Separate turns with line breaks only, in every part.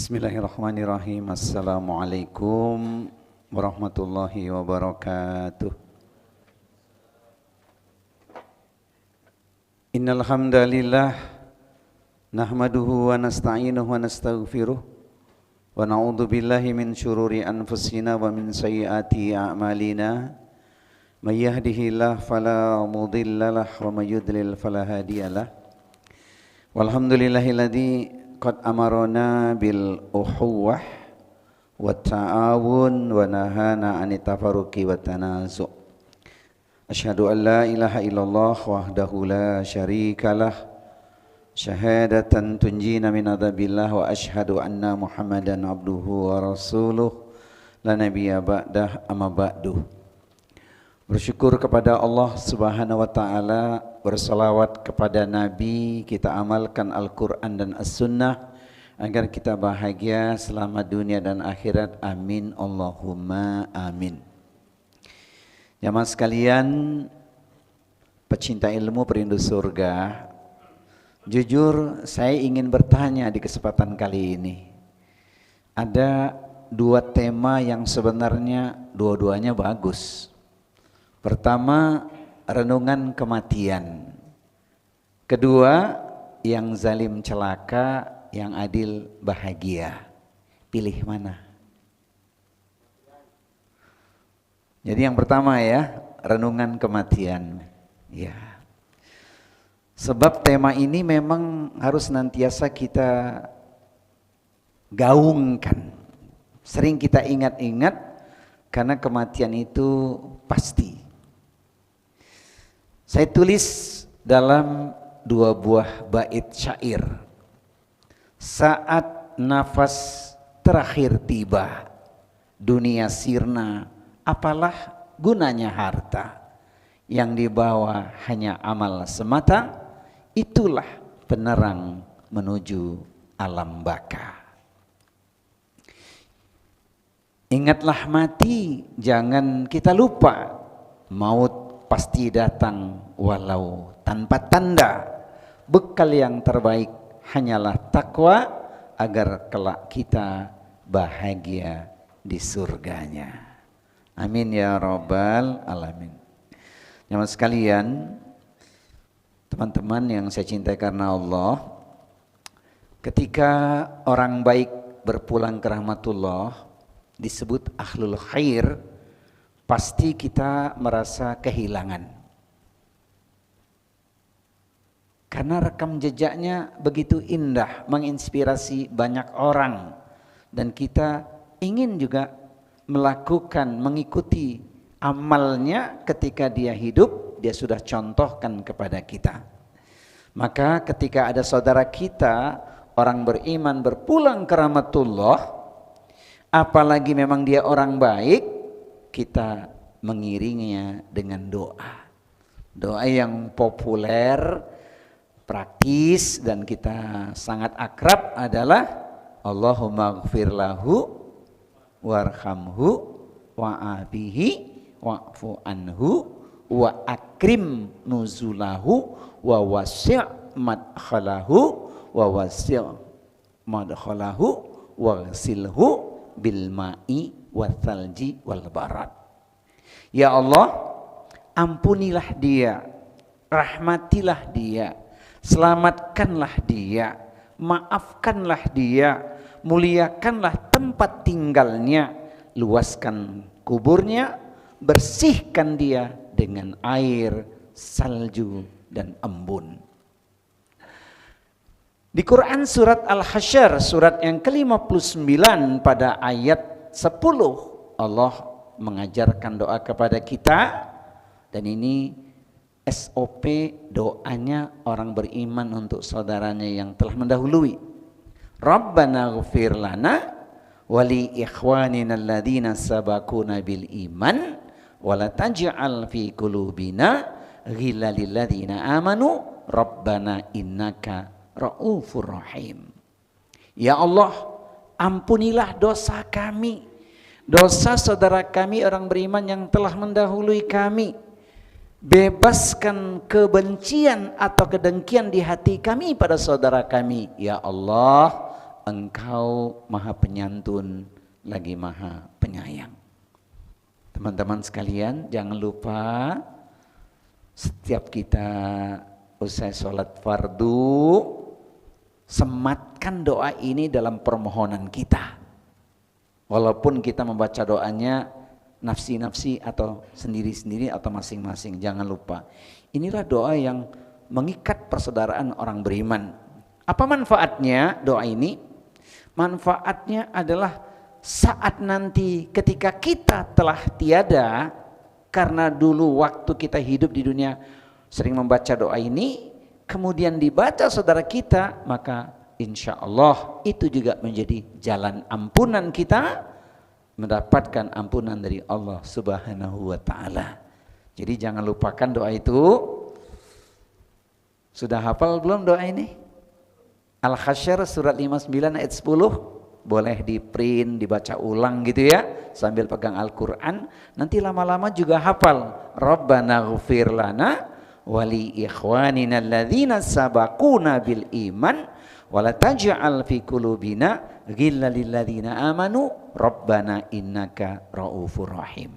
Bismillahirrahmanirrahim. Assalamualaikum warahmatullahi wabarakatuh. Innal hamdalillah nahmaduhu wa nasta'inuhu wa nastaghfiruh wa na'udzu billahi min syururi anfusina wa min sayyiati a'malina. May yahdihillahu fala mudhillalah wa may yudlil fala hadiyalah. Walhamdulillahilladzi qad amarona bil ukhuwah wa ta'awun wa nahana anit tafarruqi wa tanazu'. Asyhadu an la ilaha illallah wahdahu la syarikalah syahadatan tunjina min adzabillah wa asyhadu anna Muhammadan abduhu wa rasuluh la nabiyya ba'dah amma ba'du. Bersyukur kepada Allah Subhanahu wa taala, bersalawat kepada Nabi, kita amalkan Al-Qur'an dan As-Sunnah agar kita bahagia selama dunia dan akhirat. Amin Allahumma amin. Jamaah sekalian, pecinta ilmu, perindu surga, jujur saya ingin bertanya di kesempatan kali ini. Ada dua tema yang sebenarnya dua-duanya bagus. Pertama, renungan kematian. Kedua, yang zalim celaka, yang adil bahagia. Pilih mana? Jadi yang pertama ya, renungan kematian. Ya. Sebab tema ini memang harus senantiasa kita gaungkan. Sering kita ingat-ingat karena kematian itu pasti. Saya tulis dalam dua buah bait syair. Saat nafas terakhir tiba, dunia sirna, apalah gunanya harta. Yang dibawa hanya amal semata, itulah penerang menuju alam baka. Ingatlah mati, jangan kita lupa. Maut pasti datang walau tanpa tanda. Bekal yang terbaik hanyalah takwa agar kelak kita bahagia di surganya. Amin ya rabbal alamin. Jamaah sekalian, teman-teman yang saya cintai karena Allah, ketika orang baik berpulang ke rahmatullah disebut ahlul khair, pasti kita merasa kehilangan. Karena rekam jejaknya begitu indah, menginspirasi banyak orang. Dan kita ingin juga melakukan, mengikuti amalnya ketika dia hidup, dia sudah contohkan kepada kita. Maka ketika ada saudara kita, orang beriman berpulang ke rahmatullah, apalagi memang dia orang baik, kita mengiringinya dengan doa. Doa yang populer, praktis dan kita sangat akrab adalah Allahumma gfir lahu warhamhu wa'afihi wa'fu anhu wa akrim nuzulahu wa wasi' madkhalahu wa wasi' madkhalahu wa silhu bil ma'i wa thalji wal barat. Ya Allah, ampunilah dia, rahmatilah dia, selamatkanlah dia, maafkanlah dia, muliakanlah tempat tinggalnya, luaskan kuburnya, bersihkan dia dengan air, salju dan embun. Di Quran surat Al-Hasyr, surat yang ke-59 pada ayat 10, Allah mengajarkan doa kepada kita, dan ini SOP doanya orang beriman untuk saudaranya yang telah mendahului. Rabbana ghfir lana wa li ikhwanina alladhina sabaquna bil iman wa la taj'al fi qulubina ghillan lil ladzina amanu rabbana innaka raufur rahim. Ya Allah, ampunilah dosa kami, dosa saudara kami orang beriman yang telah mendahului kami. Bebaskan kebencian atau kedengkian di hati kami pada saudara kami. Ya Allah, Engkau maha penyantun lagi maha penyayang. Teman-teman sekalian, jangan lupa setiap kita usai sholat fardu, sematkan doa ini dalam permohonan kita. Walaupun kita membaca doanya nafsi-nafsi atau sendiri-sendiri atau masing-masing, jangan lupa. Inilah doa yang mengikat persaudaraan orang beriman. Apa manfaatnya doa ini? Manfaatnya adalah saat nanti ketika kita telah tiada, karena dulu waktu kita hidup di dunia sering membaca doa ini, kemudian dibaca saudara kita, maka insya Allah itu juga menjadi jalan ampunan kita, mendapatkan ampunan dari Allah Subhanahu wa ta'ala. Jadi jangan lupakan doa itu. Sudah hafal belum doa ini? Al-Hasyr surat 59 ayat 10, boleh di print, dibaca ulang gitu ya, sambil pegang Al-Quran, nanti lama-lama juga hafal. Rabbana ghfir lana wali ikhwanina alladzina sabaquna bil iman wala taj'al fi qulubina ghillan lil ladzina amanu rabbana innaka raufur rahim.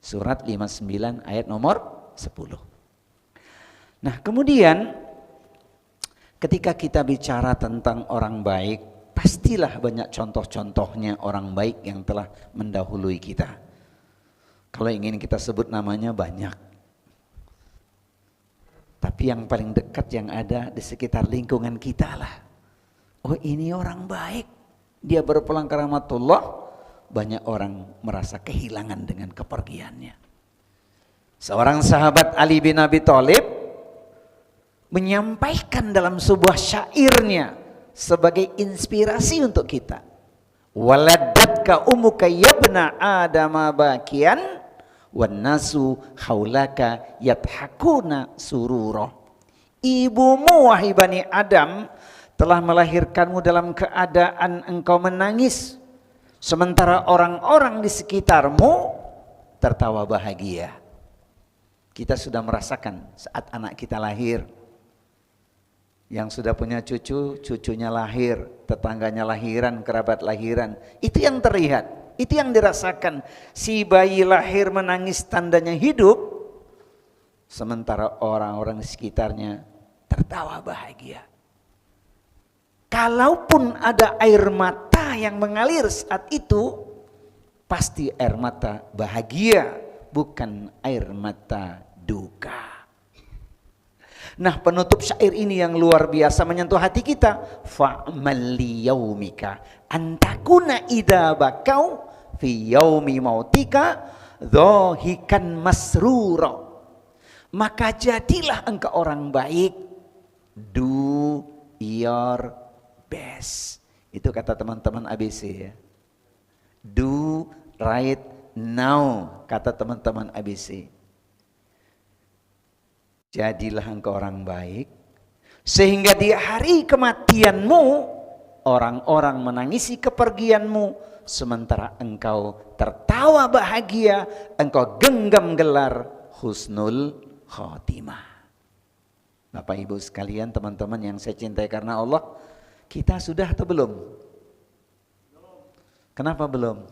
Surat 59 ayat nomor 10. Nah, kemudian ketika kita bicara tentang orang baik, pastilah banyak contoh-contohnya orang baik yang telah mendahului kita. Kalau ingin kita sebut namanya banyak. Tapi yang paling dekat yang ada di sekitar lingkungan kita lah. Oh, ini orang baik, dia berpulang ke rahmatullah, banyak orang merasa kehilangan dengan kepergiannya. Seorang sahabat Ali bin Abi Thalib menyampaikan dalam sebuah syairnya sebagai inspirasi untuk kita. Waladatka ummuka yabna adama bakian wan nasu haulaka yadhakuna surura. Ibumu wahai Bani Adam telah melahirkanmu dalam keadaan engkau menangis, sementara orang-orang di sekitarmu tertawa bahagia. Kita sudah merasakan saat anak kita lahir, yang sudah punya cucu, cucunya lahir, tetangganya lahiran, kerabat lahiran. Itu yang terlihat, itu yang dirasakan. Si bayi lahir menangis tandanya hidup, sementara orang-orang di sekitarnya tertawa bahagia. Kalaupun ada air mata yang mengalir saat itu, pasti air mata bahagia, bukan air mata duka. Nah, penutup syair ini yang luar biasa menyentuh hati kita. Fa'mal li yaumika antakuna idza bakau fi yaumi mautika dhahikan masrura. Maka jadilah engkau orang baik. Do your best. Itu kata teman-teman ABC ya. Do right now, kata teman-teman ABC. Jadilah engkau orang baik, sehingga di hari kematianmu orang-orang menangisi kepergianmu, sementara engkau tertawa bahagia, engkau genggam gelar husnul khotimah. Bapak Ibu sekalian, teman-teman yang saya cintai karena Allah, kita sudah atau belum? Kenapa belum?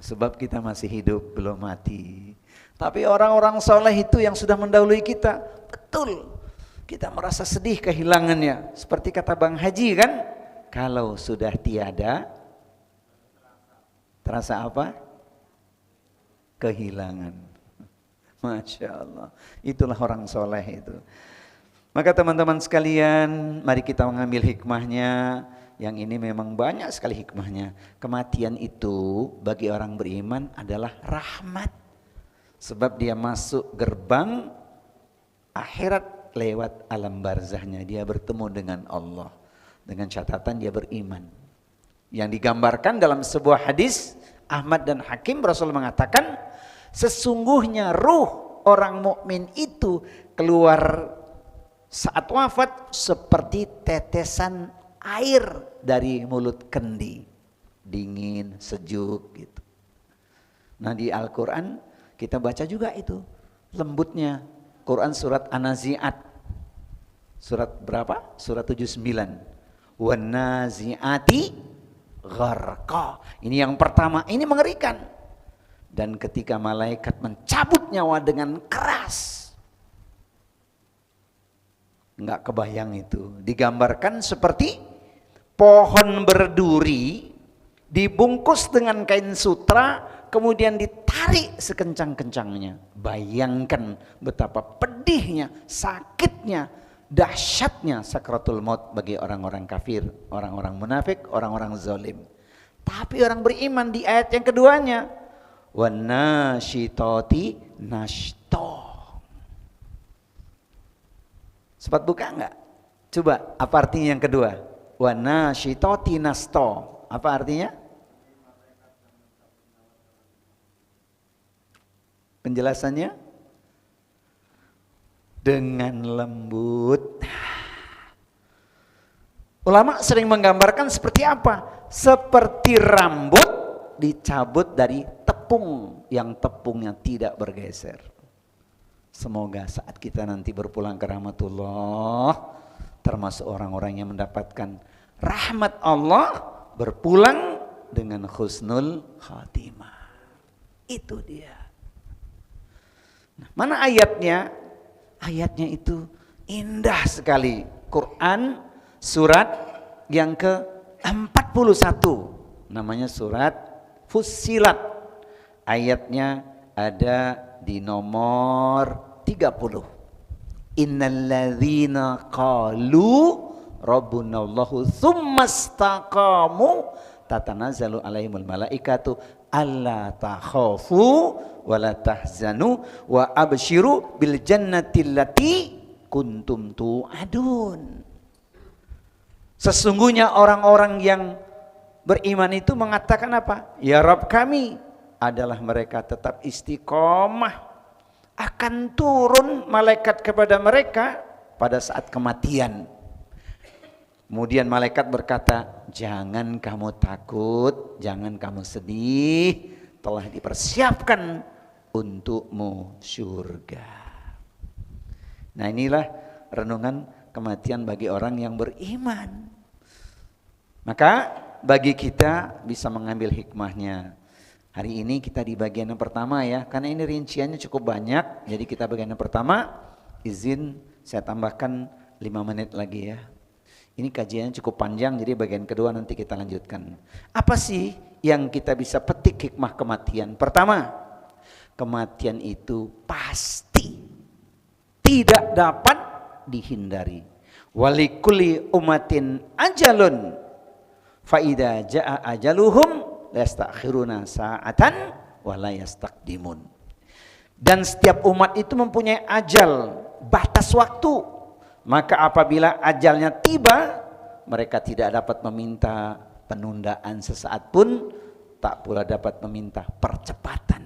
Sebab kita masih hidup, belum mati. Tapi orang-orang soleh itu yang sudah mendahului kita, betul, kita merasa sedih kehilangannya. Seperti kata Bang Haji kan, kalau sudah tiada, terasa apa? Kehilangan. Masya Allah, itulah orang soleh itu. Maka teman-teman sekalian, mari kita mengambil hikmahnya. Yang ini memang banyak sekali hikmahnya. Kematian itu bagi orang beriman adalah rahmat. Sebab dia masuk gerbang akhirat lewat alam barzahnya. Dia bertemu dengan Allah. Dengan catatan dia beriman. Yang digambarkan dalam sebuah hadis Ahmad dan Hakim, Rasul mengatakan, sesungguhnya ruh orang mukmin itu keluar saat wafat seperti tetesan air dari mulut kendi. Dingin, sejuk gitu. Nah, di Al-Quran kita baca juga itu lembutnya. Quran surat An-Nazi'at. Surat berapa? Surat 79. wan nazi'ati gharqa. Ini yang pertama, ini mengerikan. Dan ketika malaikat mencabut nyawa dengan keras, enggak kebayang itu. Digambarkan seperti pohon berduri dibungkus dengan kain sutra, kemudian ditarik sekencang-kencangnya. Bayangkan betapa pedihnya, sakitnya, dahsyatnya sakratul maut bagi orang-orang kafir, orang-orang munafik, orang-orang zalim. Tapi orang beriman di ayat yang keduanya, wan nasyitati nashto. Sempat buka enggak? Coba, apa artinya yang kedua? Wan nasyitati nashto. Apa artinya? Penjelasannya? Dengan lembut. Ulama sering menggambarkan seperti apa? Seperti rambut dicabut dari tepung yang tepungnya tidak bergeser. Semoga saat kita nanti berpulang ke rahmatullah, termasuk orang-orang yang mendapatkan rahmat Allah, berpulang dengan husnul khatimah. Itu dia. Nah, mana ayatnya? Ayatnya itu indah sekali. Quran surat yang ke-41. Namanya surat Fussilat. Ayatnya ada di nomor 30. Innalladzina qalu rabbunallahu tsumastaqamu tatanazzalu alaihimul malaikatu alla takhafu wala tahzanu wa absyiru bil jannati allati kuntum tu'adun. Sesungguhnya orang-orang yang beriman itu mengatakan apa? Ya Rabb kami, adalah mereka tetap istiqomah, akan turun malaikat kepada mereka pada saat kematian. Kemudian malaikat berkata, jangan kamu takut, jangan kamu sedih, telah dipersiapkan untukmu surga. Nah, inilah renungan kematian bagi orang yang beriman. Maka bagi kita bisa mengambil hikmahnya. Hari ini kita di bagian yang pertama ya, karena ini rinciannya cukup banyak. Jadi kita bagian yang pertama, izin saya tambahkan 5 menit lagi ya. Ini kajiannya cukup panjang, jadi bagian kedua nanti kita lanjutkan. Apa sih yang kita bisa petik hikmah kematian? Pertama, kematian itu pasti, tidak dapat dihindari. Walikulli umatin ajalun, fa idza jaa ajaluhum la yastakhiruna sa'atan wa la yastaqdimun. Dan setiap umat itu mempunyai ajal, batas waktu. Maka apabila ajalnya tiba, mereka tidak dapat meminta penundaan sesaat pun, tak pula dapat meminta percepatan.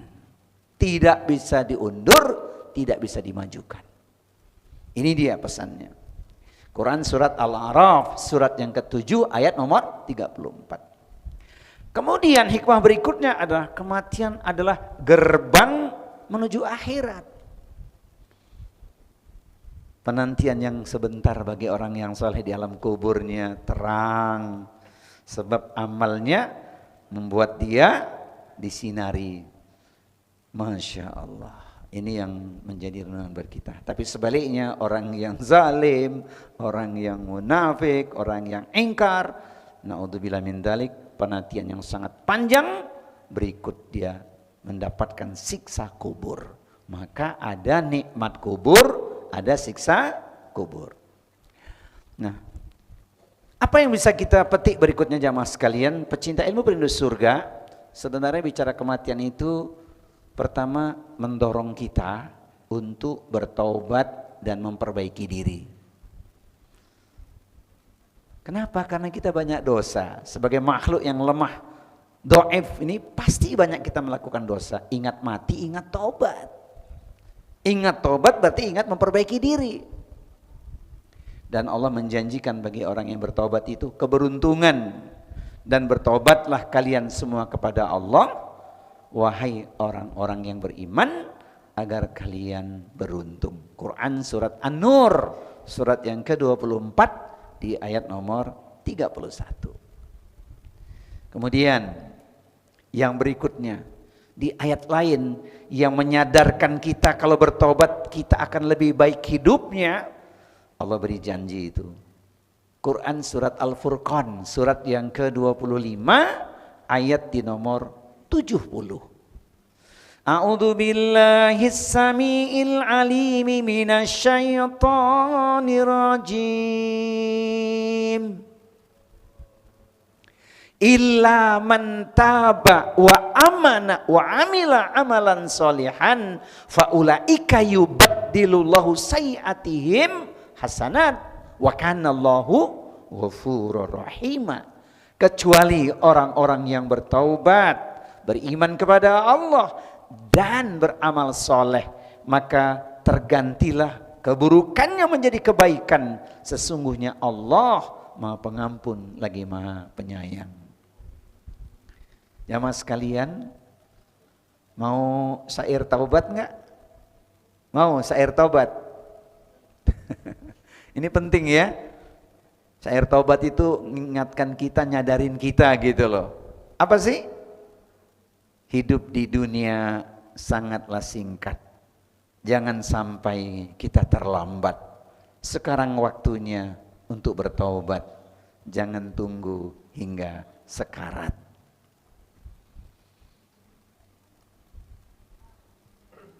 Tidak bisa diundur, tidak bisa dimajukan. Ini dia pesannya. Quran surat Al-A'raf, surat yang ke-7 ayat nomor 34. Kemudian hikmah berikutnya adalah kematian adalah gerbang menuju akhirat. Penantian yang sebentar bagi orang yang soleh di alam kuburnya terang, sebab amalnya membuat dia disinari. Masya Allah, ini yang menjadi renungan bagi kita. Tapi sebaliknya orang yang zalim, orang yang munafik, orang yang ingkar, naudzubillah min dzalik, penantian yang sangat panjang, berikut dia mendapatkan siksa kubur. Maka ada nikmat kubur, ada siksa kubur. Nah, apa yang bisa kita petik berikutnya jamaah sekalian? Pecinta ilmu perindu surga, sebenarnya bicara kematian itu pertama mendorong kita untuk bertaubat dan memperbaiki diri. Kenapa? Karena kita banyak dosa. Sebagai makhluk yang lemah, dhaif, ini pasti banyak kita melakukan dosa. Ingat mati, ingat taubat. Ingat tobat berarti ingat memperbaiki diri. Dan Allah menjanjikan bagi orang yang bertobat itu keberuntungan. Dan bertobatlah kalian semua kepada Allah, wahai orang-orang yang beriman, agar kalian beruntung. Quran surat An-Nur, surat yang ke-24 di ayat nomor 31. Kemudian yang berikutnya di ayat lain yang menyadarkan kita kalau bertobat kita akan lebih baik hidupnya, Allah beri janji itu. Quran surat Al-Furqan, surat yang ke-25 ayat di nomor 70. A'udzu billahis samiil alim minasyaitonir rajim. Illa man taba wa amana wa amila amalan solihan faulaika yubaddilullahu sayyi'atihim hasanat wa kanallahu ghafurur rahima. Kecuali orang-orang yang bertaubat, beriman kepada Allah dan beramal soleh, maka tergantilah keburukannya menjadi kebaikan. Sesungguhnya Allah Maha Pengampun lagi Maha Penyayang. Jamaah sekalian, mau syair taubat nggak? Mau syair taubat? Ini penting ya. Syair taubat itu mengingatkan kita, nyadarin kita gitu loh. Apa sih? Hidup di dunia sangatlah singkat. Jangan sampai kita terlambat. Sekarang waktunya untuk bertaubat. Jangan tunggu hingga sekarat.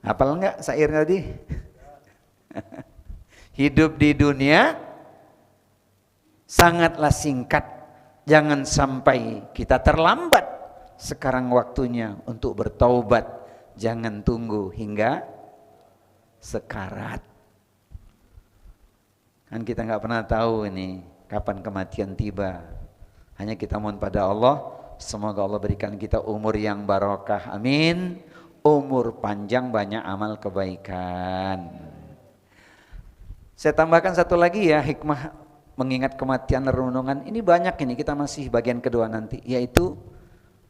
Hafal enggak syair tadi? Hidup di dunia sangatlah singkat. Jangan sampai kita terlambat. Sekarang waktunya untuk bertaubat. Jangan tunggu hingga sekarat. Kan kita nggak pernah tahu ini kapan kematian tiba. Hanya kita mohon pada Allah, semoga Allah berikan kita umur yang barokah. Amin. Umur panjang, banyak amal kebaikan. Saya tambahkan satu lagi ya, hikmah mengingat kematian renungan. Ini banyak ini, kita masih bagian kedua nanti, yaitu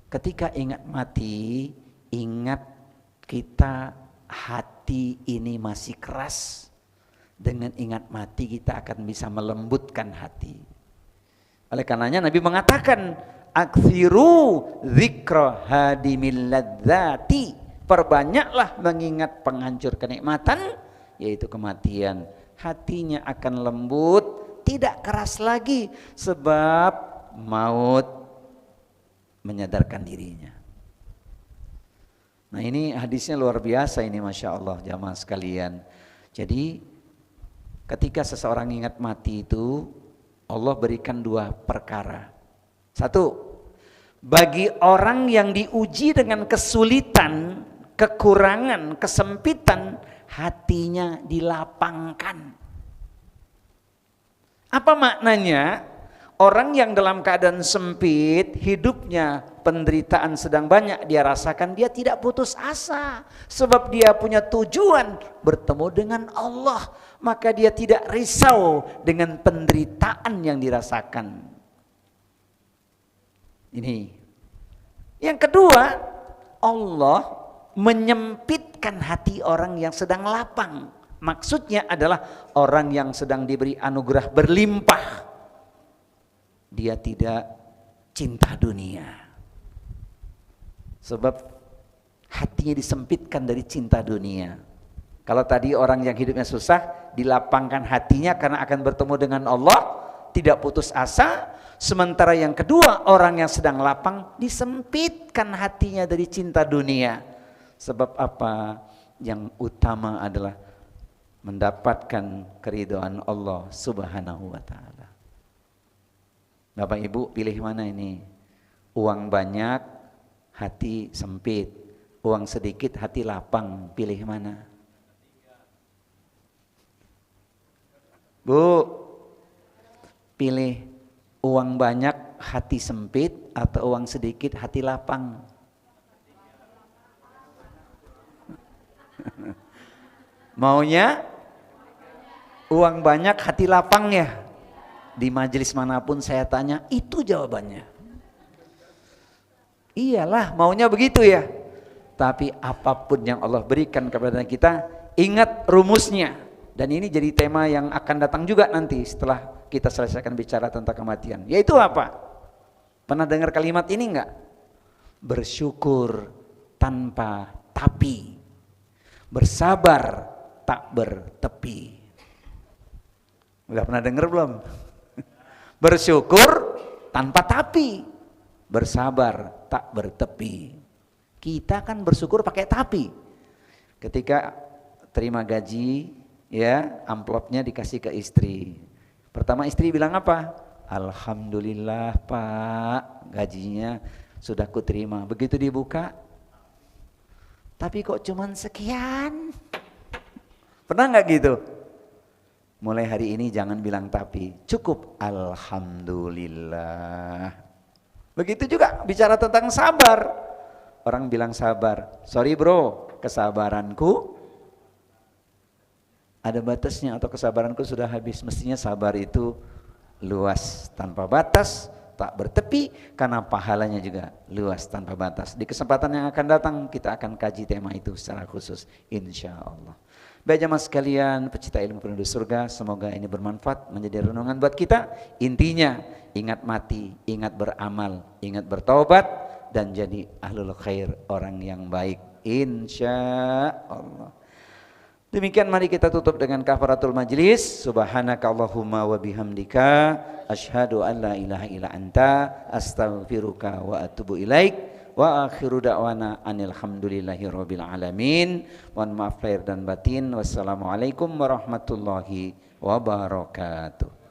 ketika ingat mati, ingat kita hati ini masih keras. Dengan ingat mati kita akan bisa melembutkan hati. Oleh karenanya Nabi mengatakan, aktsiru dzikra hadimil ladzati. Perbanyaklah mengingat penghancur kenikmatan, yaitu kematian. Hatinya akan lembut, tidak keras lagi, sebab maut menyadarkan dirinya. Nah ini hadisnya luar biasa ini, Masya Allah jamaah sekalian. Jadi ketika seseorang ingat mati itu, Allah berikan dua perkara. Satu, bagi orang yang diuji dengan kesulitan, kekurangan, kesempitan, hatinya dilapangkan. Apa maknanya? Orang yang dalam keadaan sempit, hidupnya penderitaan sedang banyak dia rasakan, dia tidak putus asa. Sebab dia punya tujuan bertemu dengan Allah. Maka dia tidak risau dengan penderitaan yang dirasakan. Ini. Yang kedua, Allah menyempitkan hati orang yang sedang lapang. Maksudnya adalah orang yang sedang diberi anugerah berlimpah. Dia tidak cinta dunia. Sebab hatinya disempitkan dari cinta dunia. Kalau tadi orang yang hidupnya susah, dilapangkan hatinya karena akan bertemu dengan Allah, tidak putus asa. Sementara yang kedua, orang yang sedang lapang, disempitkan hatinya dari cinta dunia. Sebab apa? Yang utama adalah mendapatkan keridhaan Allah Subhanahu wa ta'ala. Bapak Ibu pilih mana ini? Uang banyak, hati sempit. Uang sedikit, hati lapang. Pilih mana? Bu, pilih uang banyak, hati sempit, atau uang sedikit, hati lapang? Maunya uang banyak, hati lapang ya? Di majelis manapun saya tanya, itu jawabannya. Iyalah, maunya begitu ya. Tapi apapun yang Allah berikan kepada kita, ingat rumusnya. Dan ini jadi tema yang akan datang juga nanti setelah kita selesaikan bicara tentang kematian. Yaitu apa? Pernah dengar kalimat ini enggak? Bersyukur tanpa tapi, bersabar tak bertepi. Udah pernah dengar belum? Bersyukur tanpa tapi, bersabar tak bertepi. Kita kan bersyukur pakai tapi. Ketika terima gaji, ya, amplopnya dikasih ke istri. Pertama istri bilang apa? Alhamdulillah Pak, gajinya sudah kuterima. Begitu dibuka, tapi kok cuman sekian? Pernah nggak gitu? Mulai hari ini jangan bilang tapi, cukup alhamdulillah. Begitu juga bicara tentang sabar. Orang bilang sabar, sorry bro, kesabaranku ada batasnya atau kesabaranku sudah habis. Mestinya sabar itu luas tanpa batas, tak bertepi, karena pahalanya juga luas tanpa batas. Di kesempatan yang akan datang kita akan kaji tema itu secara khusus, insya Allah. Baik jemaah sekalian, pecinta ilmu penduduk surga, semoga ini bermanfaat menjadi renungan buat kita. Intinya, ingat mati, ingat beramal, ingat bertaubat, dan jadi ahlul khair, orang yang baik, insya Allah. Demikian mari kita tutup dengan kafaratul majlis. Subhanaka Allahumma wa bihamdika asyhadu an la ilaha illa anta astaghfiruka wa atubu ilaik. Wa akhiru da'wana anil hamdulillahi rabbil alamin. Mohon maaf lahir dan batin. Wassalamualaikum warahmatullahi wabarakatuh.